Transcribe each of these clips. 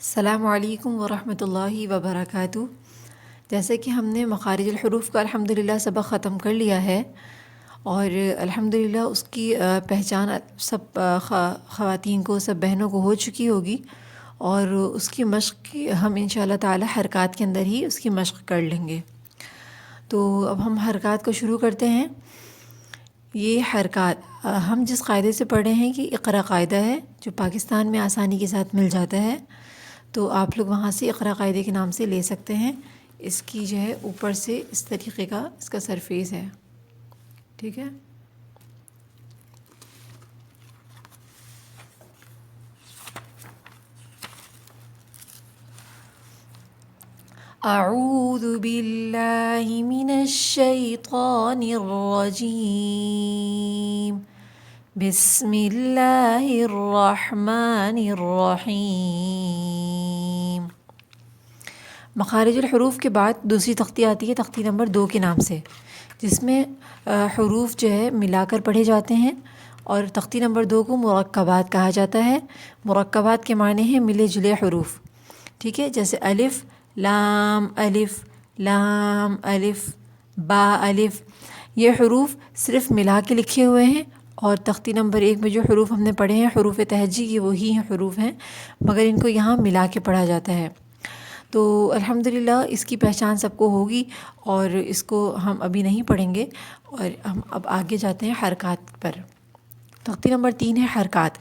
السلام علیکم ورحمۃ اللہ وبرکاتہ۔ جیسے کہ ہم نے مخارج الحروف کا الحمدللہ سبق ختم کر لیا ہے اور الحمدللہ اس کی پہچان سب خواتین کو، سب بہنوں کو ہو چکی ہوگی، اور اس کی مشق ہم انشاءاللہ تعالی حرکات کے اندر ہی اس کی مشق کر لیں گے۔ تو اب ہم حرکات کو شروع کرتے ہیں۔ یہ حرکات ہم جس قاعدے سے پڑھے ہیں کہ اقرا قاعدہ ہے، جو پاکستان میں آسانی کے ساتھ مل جاتا ہے، تو آپ لوگ وہاں سے اقرا قاعدے کے نام سے لے سکتے ہیں۔ اس کی جو ہے اوپر سے اس طریقے کا اس کا سرفیس ہے، ٹھیک ہے۔ اعوذ باللہ من الشیطان الرجیم، بسم اللہ الرحمن الرحیم۔ مخارج الحروف کے بعد دوسری تختی آتی ہے، تختی نمبر 2 کے نام سے، جس میں حروف جو ہے ملا کر پڑھے جاتے ہیں، اور تختی نمبر 2 کو مرکبات کہا جاتا ہے۔ مرکبات کے معنی ہیں ملے جلے حروف، ٹھیک ہے۔ جیسے الف لام الف، لام الف، با الف، یہ حروف صرف ملا کے لکھے ہوئے ہیں، اور تختی نمبر 1 میں جو حروف ہم نے پڑھے ہیں حروف تہجی کے، وہی ہیں حروف ہیں، مگر ان کو یہاں ملا کے پڑھا جاتا ہے۔ تو الحمدللہ اس کی پہچان سب کو ہوگی، اور اس کو ہم ابھی نہیں پڑھیں گے، اور ہم اب آگے جاتے ہیں حرکات پر۔ تختی نمبر 3 ہے حرکات۔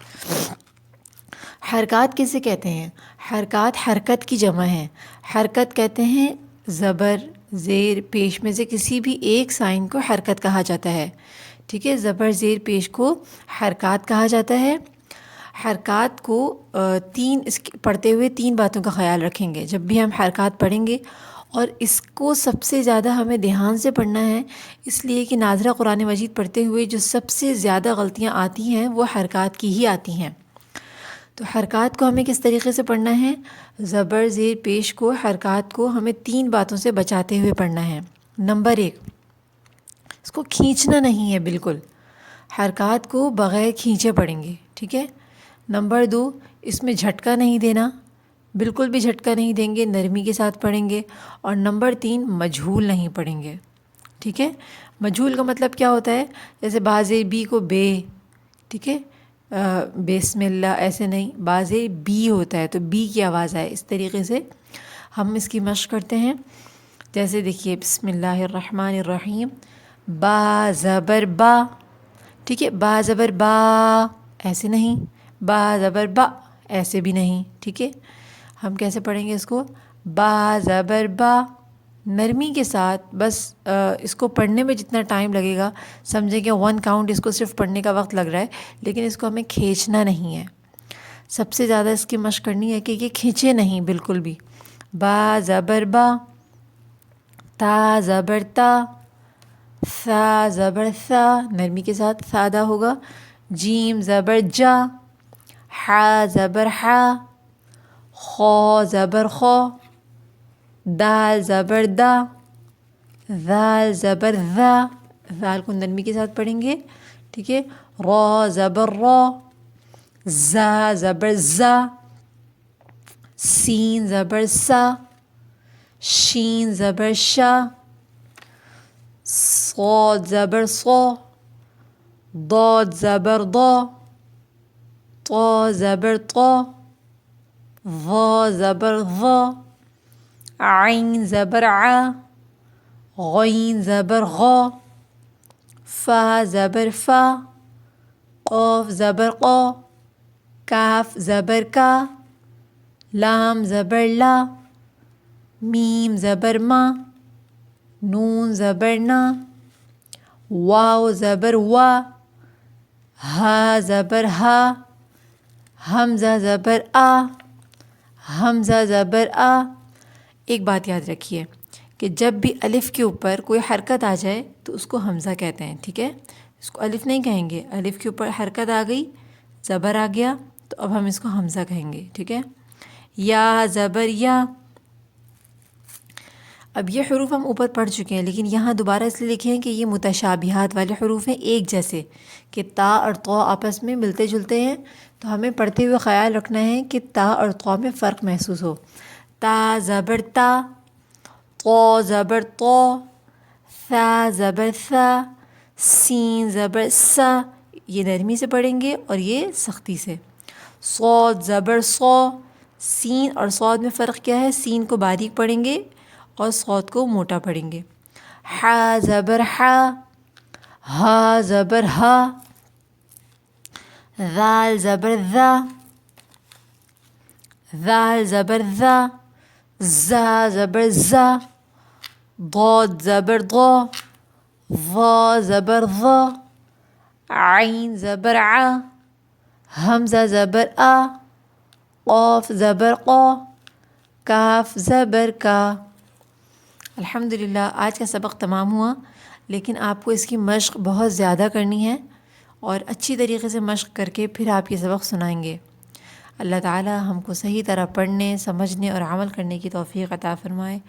حرکات کسے کہتے ہیں؟ حرکات حرکت کی جمع ہے۔ حرکت کہتے ہیں زبر، زیر، پیش میں سے کسی بھی ایک سائن کو حرکت کہا جاتا ہے، ٹھیک ہے۔ زبر، زیر، پیش کو حرکات کہا جاتا ہے۔ حرکات کو پڑھتے ہوئے 3 باتوں کا خیال رکھیں گے جب بھی ہم حرکات پڑھیں گے، اور اس کو سب سے زیادہ ہمیں دھیان سے پڑھنا ہے، اس لیے کہ ناظرہ قرآن مجید پڑھتے ہوئے جو سب سے زیادہ غلطیاں آتی ہیں وہ حرکات کی ہی آتی ہیں۔ تو حرکات کو ہمیں کس طریقے سے پڑھنا ہے؟ زبر، زیر، پیش کو، حرکات کو ہمیں 3 باتوں سے بچاتے ہوئے پڑھنا ہے۔ نمبر 1، اس کو کھینچنا نہیں ہے بالکل، حرکات کو بغیر کھینچے پڑھیں گے، ٹھیک ہے۔ نمبر 2، اس میں جھٹکا نہیں دینا، بالکل بھی جھٹکا نہیں دیں گے، نرمی کے ساتھ پڑھیں گے۔ اور نمبر 3، مجہول نہیں پڑھیں گے، ٹھیک ہے۔ مجہول کا مطلب کیا ہوتا ہے؟ جیسے باز بی کو بے، ٹھیک ہے، بسم اللہ ایسے نہیں، باز بی ہوتا ہے تو بی کی آواز آئے، اس طریقے سے ہم اس کی مشق کرتے ہیں۔ جیسے دیکھیے بسم اللہ الرحمن الرحیم، با زبر با، ٹھیک ہے، با زبر با ایسے نہیں، با زبر با ایسے بھی نہیں، ٹھیک ہے۔ ہم کیسے پڑھیں گے اس کو؟ با زبر با، نرمی کے ساتھ، بس اس کو پڑھنے میں جتنا ٹائم لگے گا سمجھیں کہ 1 کاؤنٹ اس کو صرف پڑھنے کا وقت لگ رہا ہے، لیکن اس کو ہمیں کھینچنا نہیں ہے۔ سب سے زیادہ اس کی مشق کرنی ہے کہ یہ کھینچے نہیں بالکل بھی۔ با زبر با، تا زبر تا، ثا زبر ثا، نرمی کے ساتھ سادہ ہوگا۔ جیم زبر جا، حا زبر حا، خو زبر خو، دال زبر دا، ذال زبر ذا، ذال کو نرمی کے ساتھ پڑھیں گے، ٹھیک ہے۔ را زبر را، زا زبر زا، سین زبر سا، شین زبر شا، صاد زبر صا، ضاد زبر ضا، طا زبر طا، ظا زبر ظا، عین زبر ع، غین زبر غا، فا زبر فا، قاف زبر قا، کاف زبر کا، لام زبر لا، میم زبر ما، نون زبر نا، واو زبر وا، ہا زبر ہا، حمزہ زبر آ، حمزہ زبر آ۔ ایک بات یاد رکھیے کہ جب بھی الف کے اوپر کوئی حرکت آ جائے تو اس کو حمزہ کہتے ہیں، ٹھیک ہے۔ اس کو الف نہیں کہیں گے، الف کے اوپر حرکت آ گئی، زبر آ گیا، تو اب ہم اس کو حمزہ کہیں گے، ٹھیک ہے۔ یا زبر یا، اب یہ حروف ہم اوپر پڑھ چکے ہیں، لیکن یہاں دوبارہ اس لیے لکھے ہیں کہ یہ متشابہات والے حروف ہیں، ایک جیسے کہ تا اور طا آپس میں ملتے جلتے ہیں، تو ہمیں پڑھتے ہوئے خیال رکھنا ہے کہ تا اور طا میں فرق محسوس ہو۔ تا زبر تا، طا زبر طا، ثا زبر ثا، سین زبر سا، یہ نرمی سے پڑھیں گے اور یہ سختی سے۔ صاد زبر صا، سین اور صاد میں فرق کیا ہے؟ سین کو باریک پڑھیں گے اور صاد کو موٹا پڑھیں گے۔ حا زبر حا، ہا زبر ہا، ذال زبر ذا، ذال زبر ذا، زا زبر زا، ضاد زبر ضا، ظا زبر ظا، عین زبر ع، حمزہ زبر آ، قاف زبر قا، کاف زبر کا۔ الحمدللہ آج کا سبق تمام ہوا، لیکن آپ کو اس کی مشق بہت زیادہ کرنی ہے اور اچھی طریقے سے مشق کر کے پھر آپ یہ سبق سنائیں گے۔ اللہ تعالی ہم کو صحیح طرح پڑھنے، سمجھنے اور عمل کرنے کی توفیق عطا فرمائے،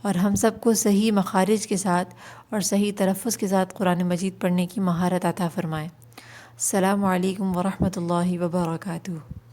اور ہم سب کو صحیح مخارج کے ساتھ اور صحیح تلفظ کے ساتھ قرآن مجید پڑھنے کی مہارت عطا فرمائے۔ السلام علیکم ورحمۃ اللہ وبرکاتہ۔